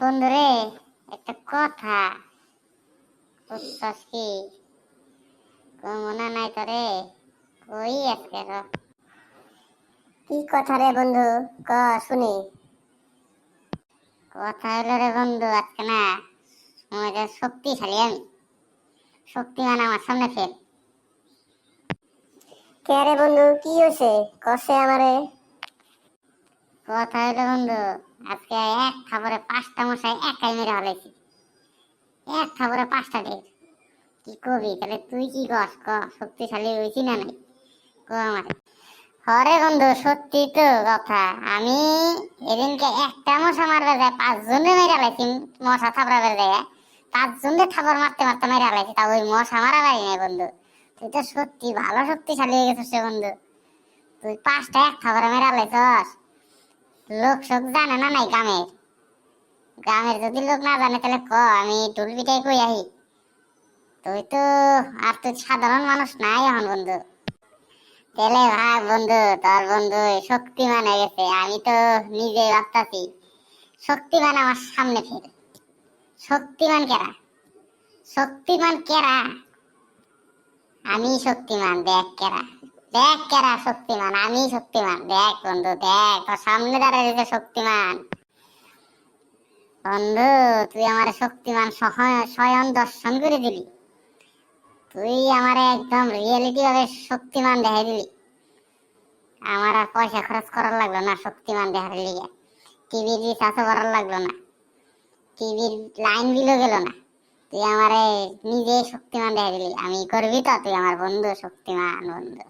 বন্ধুরে একটা কথা বুঝছস কি? মনে নাই তোরে? কই আজকে কি কথা রে বন্ধু? ক শুনি। কথা হলো রে বন্ধু, আজকে না মনে শক্তিশালী আমি, শক্তিমান আমার সামনে ফের। কে রে বন্ধু, কি হয়েছে কষে আমারে? কথা হলো বন্ধু, আজকে এক খাবারে 5টা মশাই একাই মেরে হলাইছি। এক খাবারে 5টা ডের। কি কবি তাহলে? তুই কি কস ক? শক্তিশালী হয়েছি না নাই ক আমারে? হরে বন্ধু, সত্যি তো কথা। আমি এদিনকে একটা মশা মারবে যায় 5 জনে মেরে আলাইছি। মশা থাপড়াবে যায় 5 জনকে থাপড় মারতে মারতে মেরে আলাইছি, তা ওই মশা মারা পারি নাই বন্ধু। তুই তো সত্যি ভালো শক্তিশালী হয়ে গেছিস রে বন্ধু। তুই 5টা এক থাপড়ে মেরে আলাইছস। লোক শোক জানে না নাই গ্রামের? গ্রামের যদি লোক না জানে তাহলে ক, আমি ঢোল পিটাই কই আহি। তুই সাধারণ মানুষ নাই এখন বন্ধু। তাহলে ভাই বন্ধু, তোর বন্ধু শক্তিমান হয়ে গেছে, আমি তো নিজেই ভাবতাছি। শক্তিমান আমার সামনে ফের। শক্তিমান কেরা? শক্তিমান কেরা? আমি শক্তিমান, দেখ কেরা। দেখ কেরা শক্তিমান, আমি শক্তিমান, দেখ বন্ধু দেখ, তোর সামনে দাঁড়ায় রয়েছে শক্তিমান। বন্ধু, তুই আমার শক্তিমান স্বয়ং দর্শন করে দিলি। তুই আমার একদম রিয়েলিটি ভাবে শক্তিমান দেখাই দিলি। আমার আর পয়সা খরচ করার লাগলো না শক্তিমান দেখার লিগে। টিভির রিচার্জও করার লাগলো না, টিভির লাইন বিলও গেল না। তুই আমারে নিজে শক্তিমান দেখাই দিলি। আমি করবি তো? তুই আমার বন্ধু, শক্তিমান বন্ধু।